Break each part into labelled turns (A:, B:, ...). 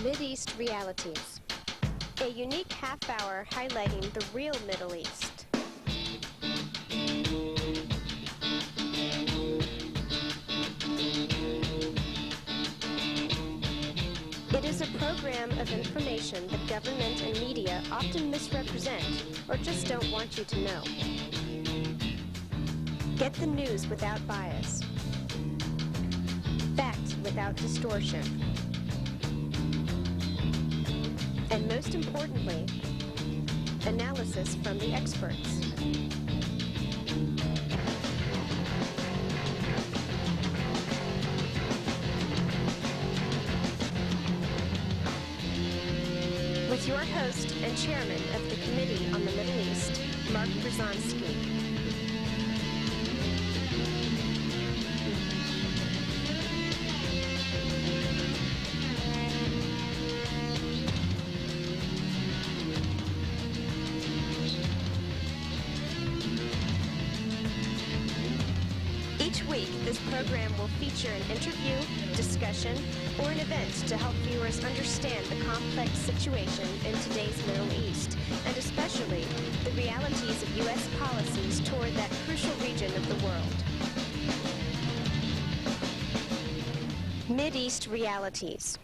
A: Mideast Realities, a unique half-hour highlighting the real Middle East. It is a program of information that government and media often misrepresent or just don't want you to know. Get the news without bias. Facts without distortion. And most importantly, analysis from the experts. With your host and chairman of the Committee on the Middle East, Mark Bruzonsky. Each week, this program will feature an interview, discussion, or an event to help viewers understand the complex situation in today's Middle East, and especially the realities of U.S. policies toward that crucial region of the world. Mideast Realities.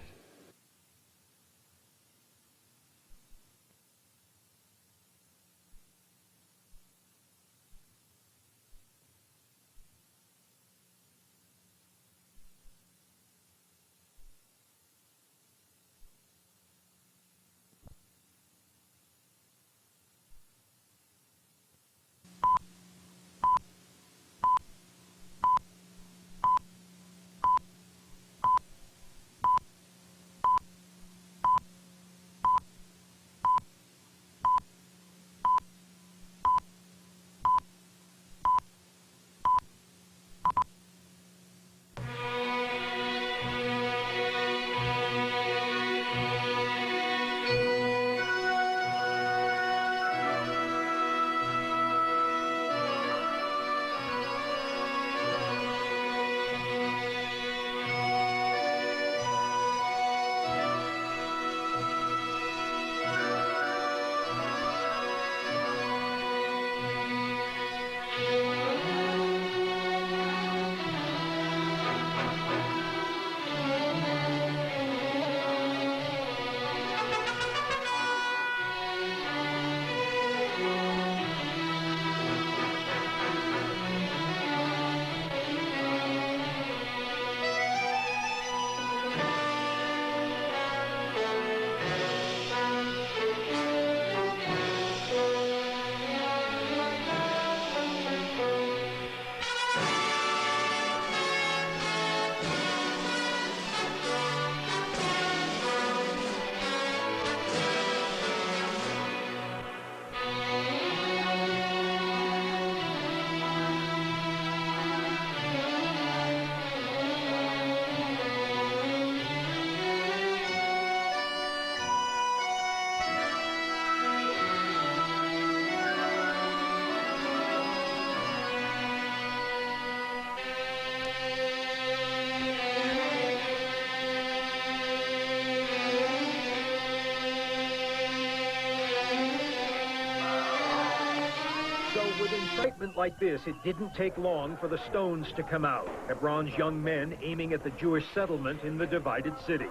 B: With incitement like this, it didn't take long for the stones to come out. Hebron's young men aiming at the Jewish settlement in the divided city.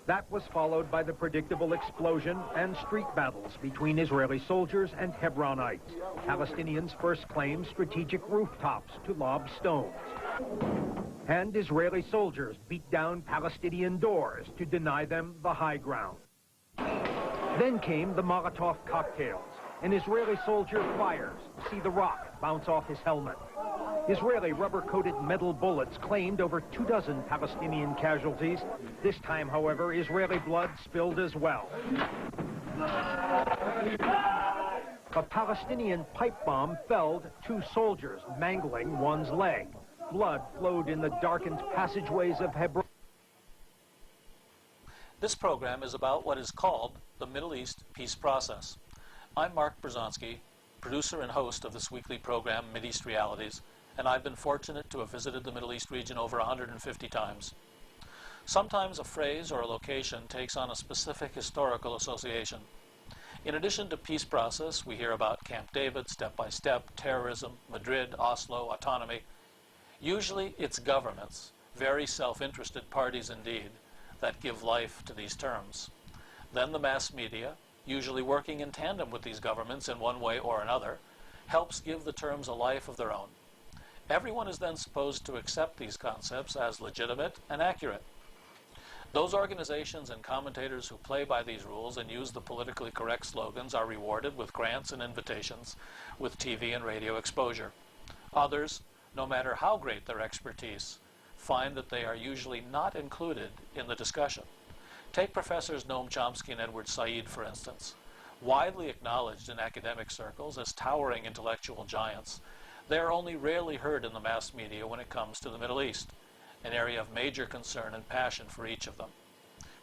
B: That was followed by the predictable explosion and street battles between Israeli soldiers and Hebronites. Palestinians first claimed strategic rooftops to lob stones. And Israeli soldiers beat down Palestinian doors to deny them the high ground. Then came the Molotov cocktails. An Israeli soldier fires. See the rock bounce off his helmet. Israeli rubber-coated metal bullets claimed over 24 Palestinian casualties. This time, however, Israeli blood spilled as well. A Palestinian pipe bomb felled 2 soldiers, mangling one's leg. Blood flowed in the darkened passageways of Hebron.
C: This program is about what is called the Middle East peace process. I'm Mark Bruzonsky, producer and host of this weekly program, Mideast Realities, and I've been fortunate to have visited the Middle East region over 150 times. Sometimes a phrase or a location takes on a specific historical association. In addition to peace process, we hear about Camp David, Step by Step, terrorism, Madrid, Oslo, autonomy. Usually it's governments, very self-interested parties indeed, that give life to these terms. Then the mass media, usually working in tandem with these governments in one way or another, helps give the terms a life of their own. Everyone is then supposed to accept these concepts as legitimate and accurate. Those organizations and commentators who play by these rules and use the politically correct slogans are rewarded with grants and invitations, with TV and radio exposure. Others, no matter how great their expertise, find that they are usually not included in the discussion. Take Professors Noam Chomsky and Edward Said, for instance. Widely acknowledged in academic circles as towering intellectual giants, they are only rarely heard in the mass media when it comes to the Middle East, an area of major concern and passion for each of them.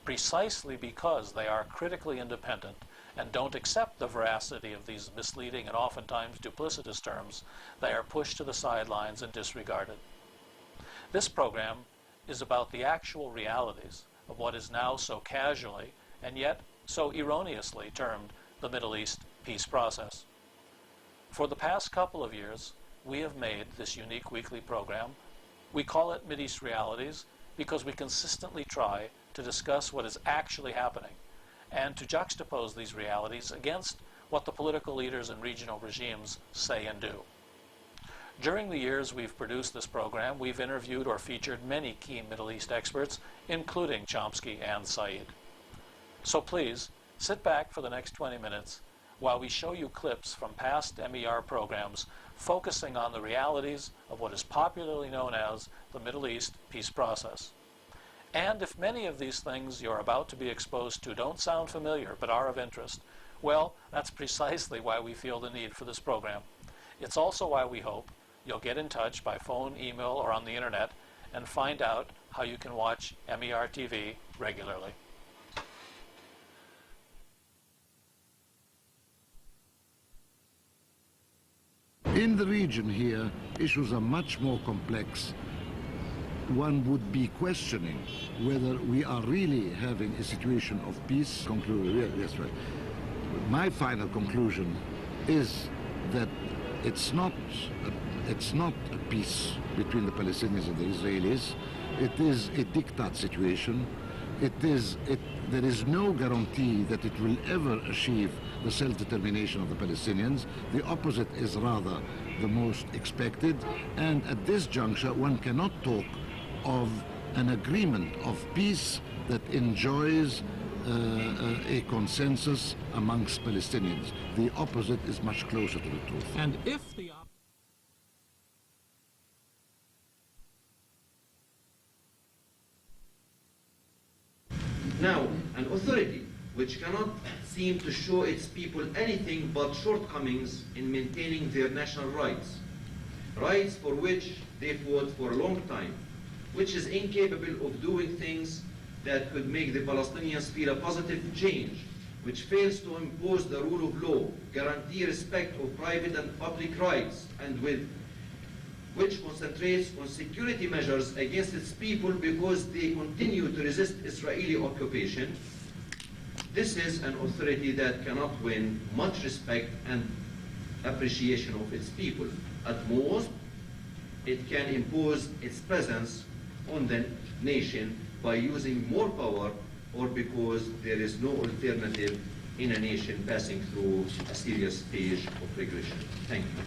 C: Precisely because they are critically independent and don't accept the veracity of these misleading and oftentimes duplicitous terms, they are pushed to the sidelines and disregarded. This program is about the actual realities of what is now so casually and yet so erroneously termed the Middle East peace process. For the past couple of years, we have made this unique weekly program. We call it Mideast Realities because we consistently try to discuss what is actually happening and to juxtapose these realities against what the political leaders and regional regimes say and do. During the years we've produced this program, we've interviewed or featured many key Middle East experts, including Chomsky and Said. So please, sit back for the next 20 minutes while we show you clips from past MER programs focusing on the realities of what is popularly known as the Middle East peace process. And if many of these things you're about to be exposed to don't sound familiar but are of interest, well, that's precisely why we feel the need for this program. It's also why we hope you'll get in touch by phone, email, or on the internet and find out how you can watch MERTV regularly.
D: In the region here, issues are much more complex. One would be questioning whether we are really having a situation of peace. Yes, right. My final conclusion is that it's not a peace between the Palestinians and the Israelis. It is a diktat situation. There is no guarantee that it will ever achieve the self-determination of the Palestinians. The opposite is rather the most expected. And at this juncture, one cannot talk of an agreement of peace that enjoys a consensus amongst Palestinians. The opposite is much closer to the truth.
C: And if the
E: Now, an authority which cannot seem to show its people anything but shortcomings in maintaining their national rights, rights for which they fought for a long time, which is incapable of doing things that could make the Palestinians feel a positive change, which fails to impose the rule of law, guarantee respect of private and public rights, and which concentrates on security measures against its people because they continue to resist Israeli occupation. This is an authority that cannot win much respect and appreciation of its people. At most, it can impose its presence on the nation by using more power or because there is no alternative in a nation passing through a serious stage of regression. Thank you.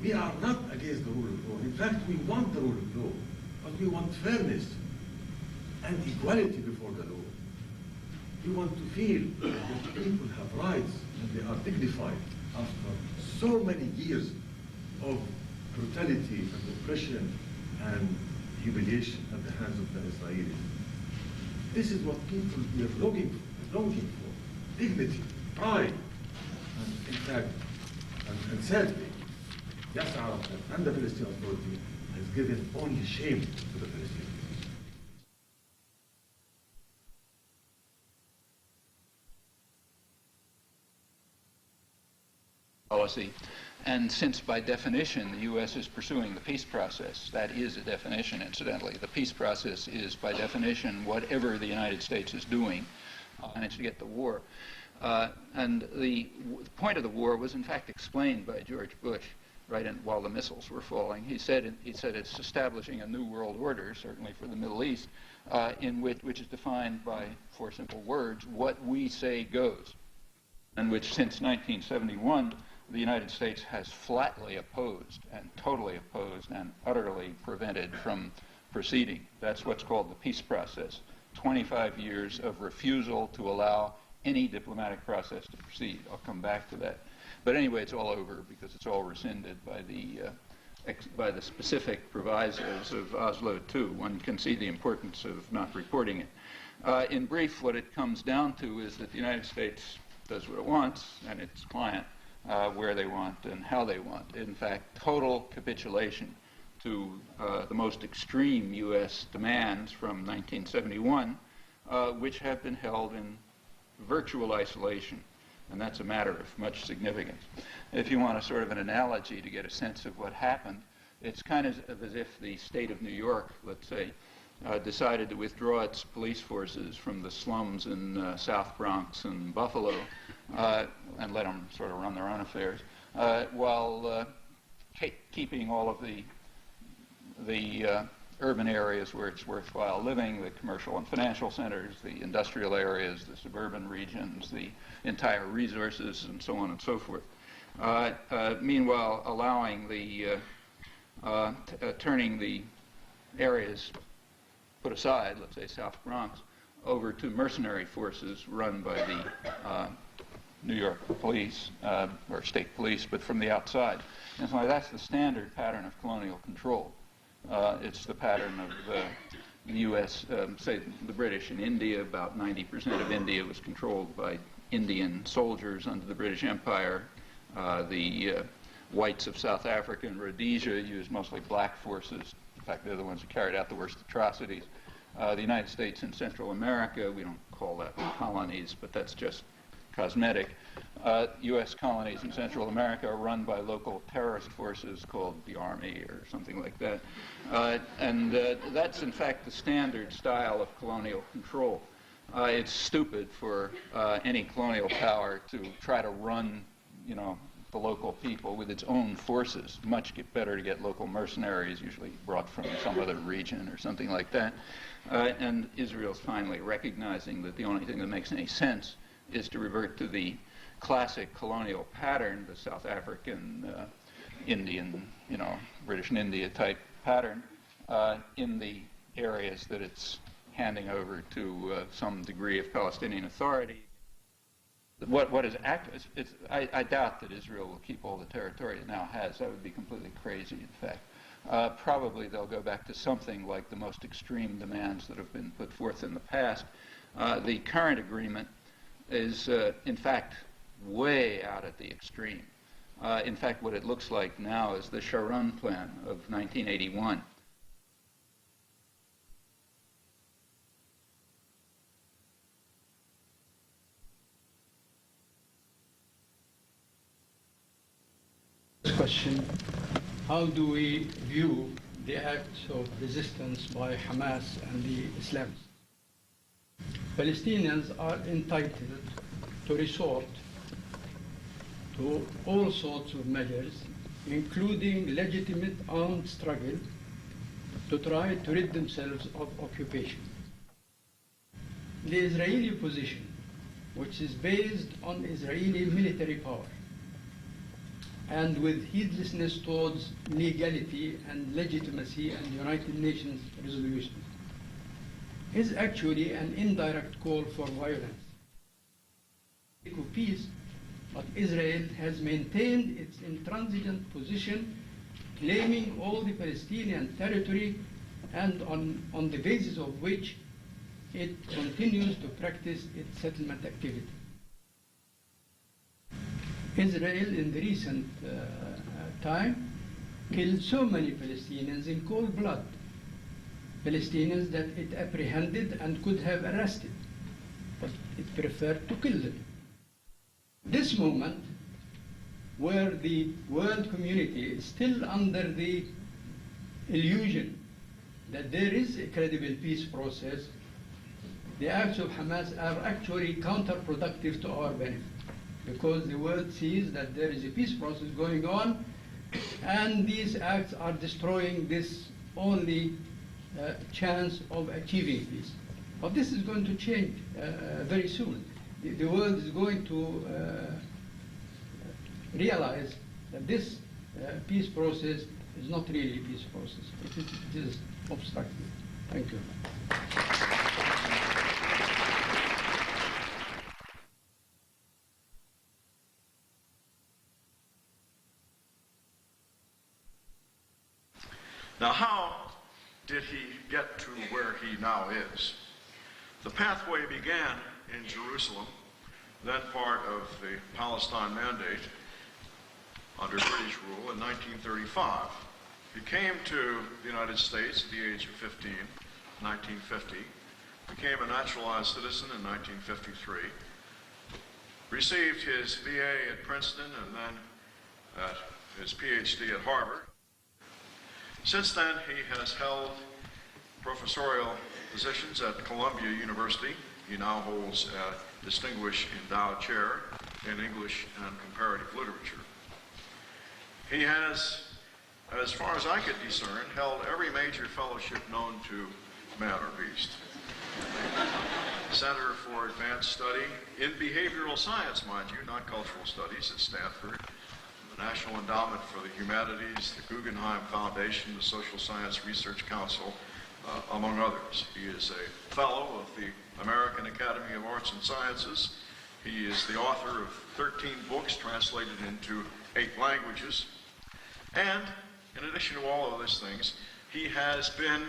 F: We are not against the rule of law. In fact, we want the rule of law, but we want fairness and equality before the law. We want to feel that people have rights and they are dignified after so many years of brutality and oppression and humiliation at the hands of the Israelis. This is what people are longing for, dignity, pride, and in fact, and sadly, Yasser Arafat and the Palestinian Authority has given only shame to the Palestinians.
G: policy. And since by definition the U.S. is pursuing the peace process, that is a definition, incidentally. The peace process is by definition whatever the United States is doing managed to get the war. And the point of the war was in fact explained by George Bush while the missiles were falling. He said it's establishing a new world order, certainly for the Middle East, which is defined by 4 simple words: what we say goes, and which since 1971 the United States has flatly opposed and totally opposed and utterly prevented from proceeding. That's what's called the peace process. 25 years of refusal to allow any diplomatic process to proceed. I'll come back to that. But anyway, it's all over because it's all rescinded by the specific provisos of Oslo II. One can see the importance of not reporting it. In brief, what it comes down to is that the United States does what it wants, and its client where they want and how they want. In fact, total capitulation to the most extreme U.S. demands from 1971, which have been held in virtual isolation, and that's a matter of much significance. If you want a sort of an analogy to get a sense of what happened, it's kind of as if the state of New York, let's say, decided to withdraw its police forces from the slums in South Bronx and Buffalo and let them sort of run their own affairs, while keeping all of the urban areas where it's worthwhile living, the commercial and financial centers, the industrial areas, the suburban regions, the entire resources, and so on and so forth. Meanwhile, allowing turning the areas put aside, let's say South Bronx, over to mercenary forces run by the New York police, or state police, but from the outside. And so that's the standard pattern of colonial control. It's the pattern of the U.S., say the British in India. About 90% of India was controlled by Indian soldiers under the British Empire. The whites of South Africa and Rhodesia used mostly black forces. In fact, they're the ones who carried out the worst atrocities. The United States and Central America, we don't call that colonies, but that's just cosmetic. U.S. colonies in Central America are run by local terrorist forces called the Army or something like that. And that's, in fact, the standard style of colonial control. It's stupid for any colonial power to try to run, the local people with its own forces. Much better to get local mercenaries, usually brought from some other region or something like that. And Israel's finally recognizing that the only thing that makes any sense is to revert to the classic colonial pattern, the South African, Indian, British and India type pattern, in the areas that it's handing over to some degree of Palestinian authority. What is active? I doubt that Israel will keep all the territory it now has. That would be completely crazy, in fact. Probably they'll go back to something like the most extreme demands that have been put forth in the past. The current agreement is, in fact, way out at the extreme. In fact, what it looks like now is the Sharon Plan of 1981.
H: Question: how do we view the acts of resistance by Hamas and the Islamists? Palestinians are entitled to resort to all sorts of measures, including legitimate armed struggle, to try to rid themselves of occupation. The Israeli position, which is based on Israeli military power, and with heedlessness towards legality and legitimacy and United Nations resolutions, is actually an indirect call for violence. Peace, but Israel has maintained its intransigent position, claiming all the Palestinian territory, and on the basis of which it continues to practice its settlement activity. Israel, in the recent time, killed so many Palestinians in cold blood, Palestinians that it apprehended and could have arrested, but it preferred to kill them. This moment, where the world community is still under the illusion that there is a credible peace process, the acts of Hamas are actually counterproductive to our benefit, because the world sees that there is a peace process going on, and these acts are destroying this only chance of achieving peace. But this is going to change very soon. The world is going to realize that this peace process is not really a peace process. It is obstructive. Thank you.
I: Now, how did he get to where he now is? The pathway began in Jerusalem, then part of the Palestine Mandate under British rule in 1935. He came to the United States at the age of 15, 1950, became a naturalized citizen in 1953, received his BA at Princeton and then his PhD at Harvard. Since then, he has held professorial positions at Columbia University. He now holds a distinguished endowed chair in English and comparative literature. He has, as far as I could discern, held every major fellowship known to man or beast. Center for Advanced Study in Behavioral Science, mind you, not cultural studies, at Stanford. The National Endowment for the Humanities, the Guggenheim Foundation, the Social Science Research Council, among others. He is a fellow of the American Academy of Arts and Sciences. He is the author of 13 books translated into 8 languages. And in addition to all of these things, he has been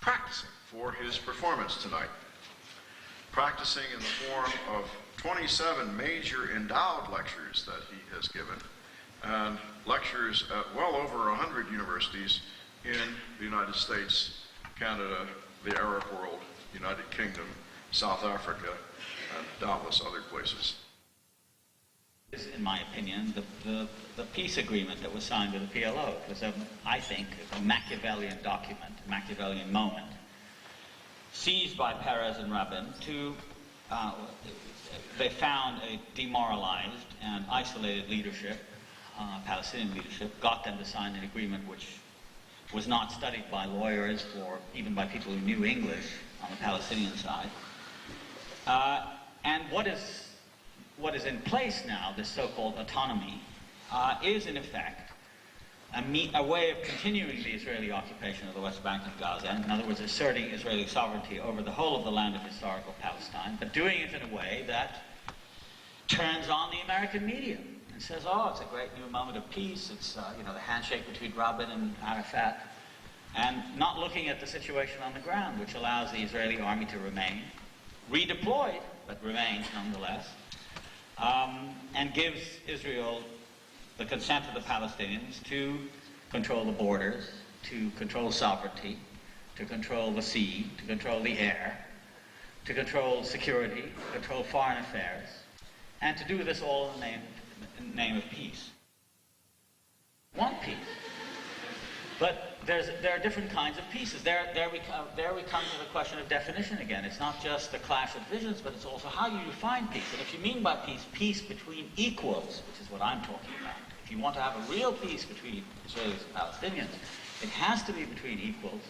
I: practicing for his performance tonight. Practicing in the form of 27 major endowed lectures that he has given, and lectures at well over 100 universities in the United States, Canada, the Arab world, United Kingdom, South Africa, and doubtless other places.
J: In my opinion, the peace agreement that was signed with the PLO was, I think, a Machiavellian document, a Machiavellian moment, seized by Peres and Rabin to they found a demoralized and isolated leadership, Palestinian leadership, got them to sign an agreement which was not studied by lawyers or even by people who knew English on the Palestinian side. And what is in place now, this so-called autonomy, is in effect a way of continuing the Israeli occupation of the West Bank and Gaza, in other words, asserting Israeli sovereignty over the whole of the land of historical Palestine, but doing it in a way that turns on the American media and says, oh, it's a great new moment of peace, it's the handshake between Rabin and Arafat, and not looking at the situation on the ground, which allows the Israeli army to remain, redeployed, but remains nonetheless, and gives Israel the consent of the Palestinians to control the borders, to control sovereignty, to control the sea, to control the air, to control security, to control foreign affairs, and to do this all in the name of peace. One peace. But there are different kinds of pieces. There we come to the question of definition again. It's not just the clash of visions, but it's also how you define peace. And if you mean by peace, peace between equals, which is what I'm talking about. If you want to have a real peace between Israelis and Palestinians, it has to be between equals.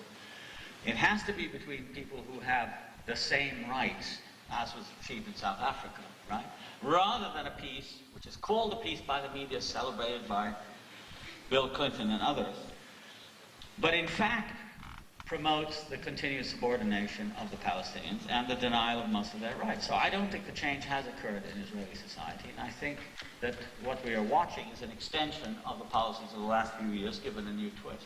J: It has to be between people who have the same rights as was achieved in South Africa, right? Rather than a peace, which is called a peace by the media, celebrated by Bill Clinton and others, but in fact promotes the continued subordination of the Palestinians and the denial of most of their rights. So I don't think the change has occurred in Israeli society, and I think that what we are watching is an extension of the policies of the last few years given a new twist.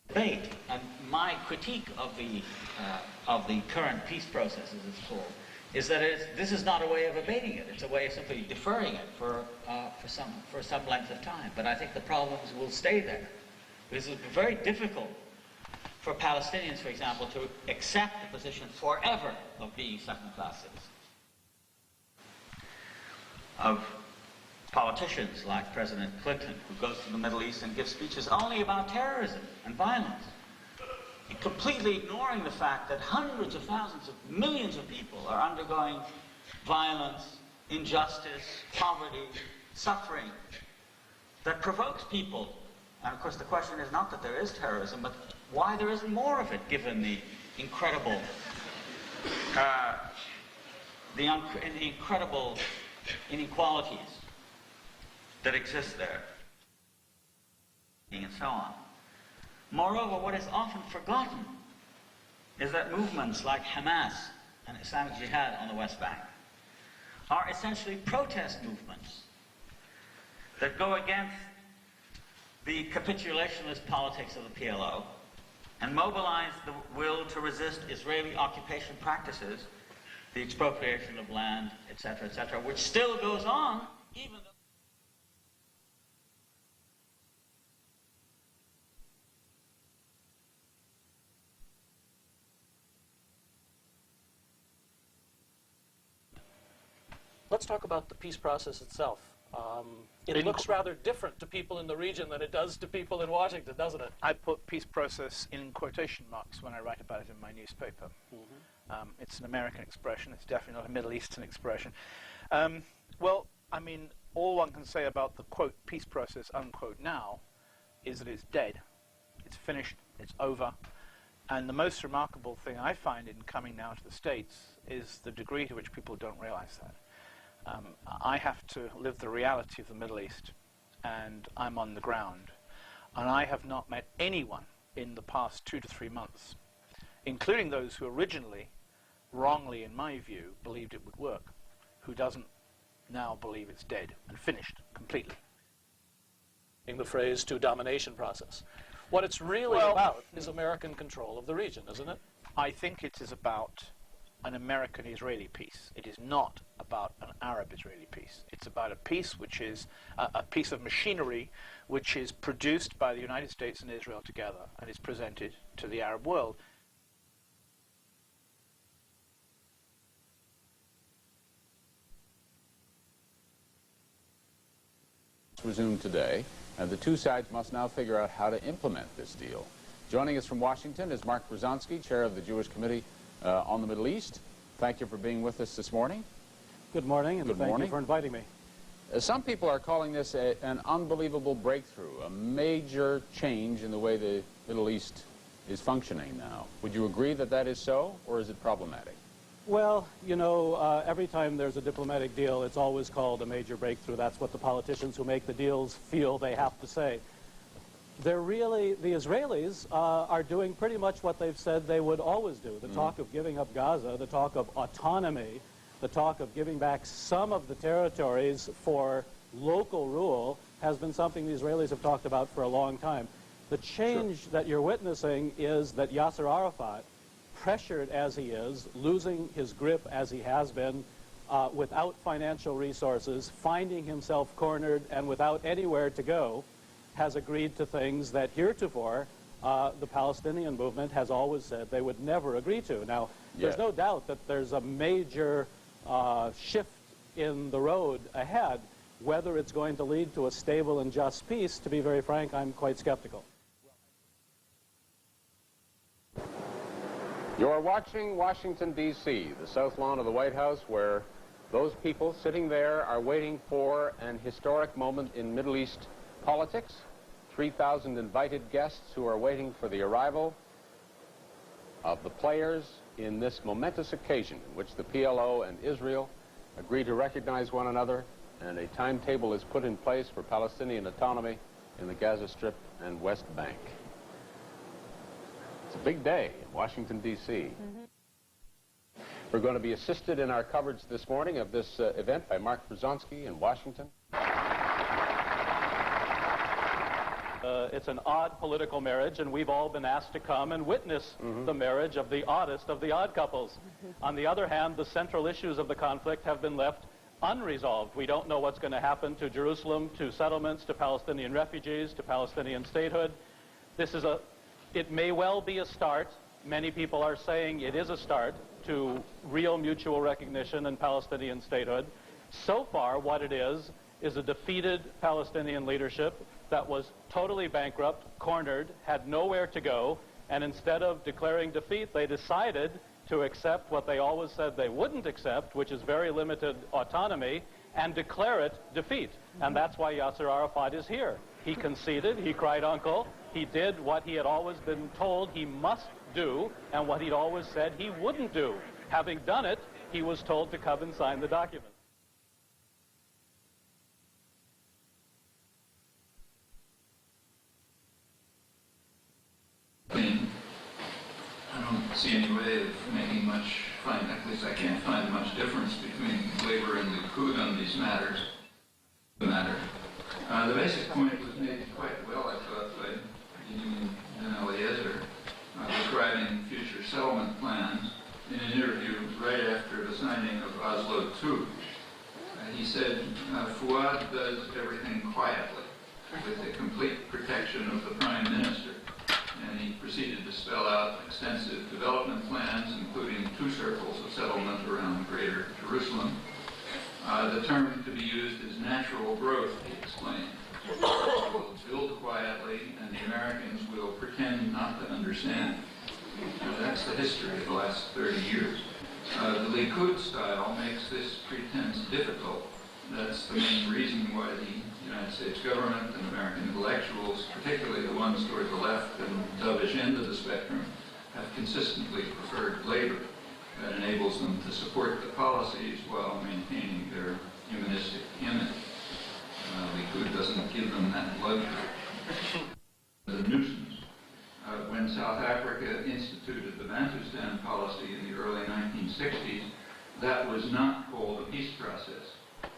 J: Debate, and my critique of the current peace process, as it's called, is that this is not a way of abating it. It's a way of simply deferring it for some length of time. But I think the problems will stay there. Because it's very difficult for Palestinians, for example, to accept the position forever of being second-class citizens, of politicians like President Clinton, who goes to the Middle East and gives speeches only about terrorism and violence, completely ignoring the fact that hundreds of thousands of millions of people are undergoing violence, injustice, poverty, suffering that provokes people. And of course the question is not that there is terrorism, but why there isn't more of it, given the incredible inequalities that exist there, and so on. Moreover, what is often forgotten is that movements like Hamas and Islamic Jihad on the West Bank are essentially protest movements that go against the capitulationist politics of the PLO and mobilize the will to resist Israeli occupation practices, the expropriation of land, etc., which still goes on, even though
C: Let's talk about the peace process itself. It looks rather different to people in the region than it does to people in Washington, doesn't it?
K: I put peace process in quotation marks when I write about it in my newspaper. It's an American expression. It's definitely not a Middle Eastern expression. Well, I mean, all one can say about the, quote, peace process, unquote, now is that it's dead. It's finished. It's over. And the most remarkable thing I find in coming now to the States is the degree to which people don't realize that. I have to live the reality of the Middle East, and I'm on the ground. And I have not met anyone in the past 2 to 3 months, including those who originally, wrongly in my view, believed it would work, who doesn't now believe it's dead and finished completely.
C: The phrase to domination process. What it's really about is American control of the region, isn't it?
K: I think it is about an American-Israeli peace. It is not about an Arab-Israeli peace. It's about a peace which is a piece of machinery which is produced by the United States and Israel together and is presented to the Arab world.
L: Resumed today, and the two sides must now figure out how to implement this deal. Joining us from Washington is Mark Bruzonsky, chair of the Jewish Committee on the Middle East. Thank you for being with us this morning.
M: Good morning, and thank you for inviting me.
L: Some people are calling this an unbelievable breakthrough, a major change in the way the Middle East is functioning now. Would you agree that that is so, or is it problematic?
M: Well, you know, every time there's a diplomatic deal, it's always called a major breakthrough. That's what the politicians who make the deals feel they have to say. The Israelis are doing pretty much what they've said they would always do. The talk of giving up Gaza, the talk of autonomy, the talk of giving back some of the territories for local rule has been something the Israelis have talked about for a long time. The change that you're witnessing is that Yasser Arafat, pressured as he is, losing his grip as he has been, without financial resources, finding himself cornered and without anywhere to go, has agreed to things that heretofore the Palestinian movement has always said they would never agree to. Now, there's no doubt that there's a major shift in the road ahead. Whether it's going to lead to a stable and just peace, to be very frank, I'm quite skeptical.
L: You're watching Washington, D.C., the south lawn of the White House, where those people sitting there are waiting for an historic moment in Middle East politics. 3,000 invited guests who are waiting for the arrival of the players in this momentous occasion in which the PLO and Israel agree to recognize one another, and a timetable is put in place for Palestinian autonomy in the Gaza Strip and West Bank. It's a big day in Washington, D.C. We're going to be assisted in our coverage this morning of this event by Mark Bruzonsky in Washington.
M: It's an odd political marriage, and we've all been asked to come and witness the marriage of the oddest of the odd couples. On the other hand, the central issues of the conflict have been left unresolved. We don't know what's going to happen to Jerusalem, to settlements, to Palestinian refugees, to Palestinian statehood. It may well be a start. Many people are saying it is a start to real mutual recognition and Palestinian statehood. So far, what it is is a defeated Palestinian leadership that was totally bankrupt, cornered, had nowhere to go, and instead of declaring defeat, they decided to accept what they always said they wouldn't accept, which is very limited autonomy, and declare it defeat. And that's why Yasser Arafat is here. He conceded, he cried uncle, he did what he had always been told he must do, and what he'd always said he wouldn't do. Having done it, he was told to come and sign the document.
G: I don't see any way of making much, at least I can't find much difference between Labour and Likud on these matters. The basic point was made quite well, I thought, by Benjamin Ben-Eliezer, describing future settlement plans in an interview right after the signing of Oslo II. He said, Fuad does everything quietly, with the complete protection of the Prime Minister. And he proceeded to spell out extensive development plans, including 2 circles of settlement around Greater Jerusalem. The term to be used is natural growth, he explained. We'll build quietly, and the Americans will pretend not to understand. That's the history of the last 30 years. The Likud style makes this pretense difficult. That's the main reason why the United States government and American intellectuals, particularly the ones toward the left and dovish end of the spectrum, have consistently preferred labor. That enables them to support the policies while maintaining their humanistic image. Likud doesn't give them that luxury. The nuisance. When South Africa instituted the Bantustan policy in the early 1960s, that was not called a peace process,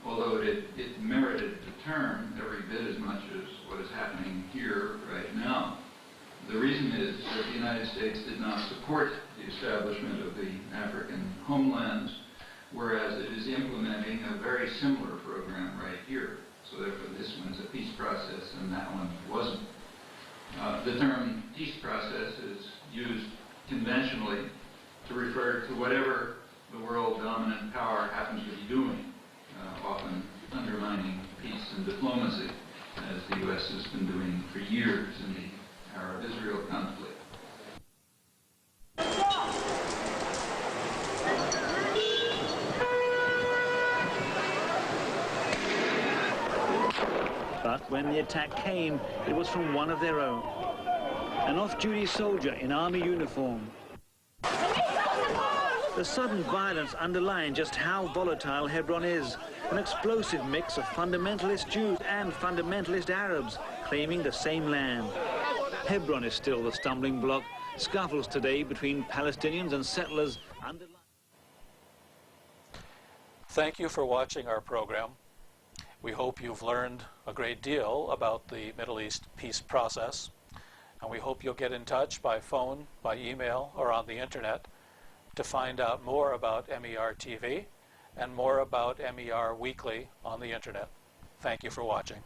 G: although it merited the term every bit as much as what is happening here right now. The reason is that the United States did not support the establishment of the African homelands, whereas it is implementing a very similar program right here. So therefore this one's a peace process and that one wasn't. The term peace process is used conventionally to refer to whatever the world dominant power happens to be doing, often undermining peace and diplomacy, as the U.S. has been doing for years in the Arab-Israel conflict.
N: But when the attack came, it was from one of their own. An off-duty soldier in army uniform. The sudden violence underlined just how volatile Hebron is. An explosive mix of fundamentalist Jews and fundamentalist Arabs claiming the same land. Hebron is still the stumbling block. Scuffles today between Palestinians and settlers underline.
C: Thank you for watching our program. We hope you've learned a great deal about the Middle East peace process, and we hope you'll get in touch by phone, by email, or on the internet to find out more about MERTV and more about MER Weekly on the internet. Thank you for watching.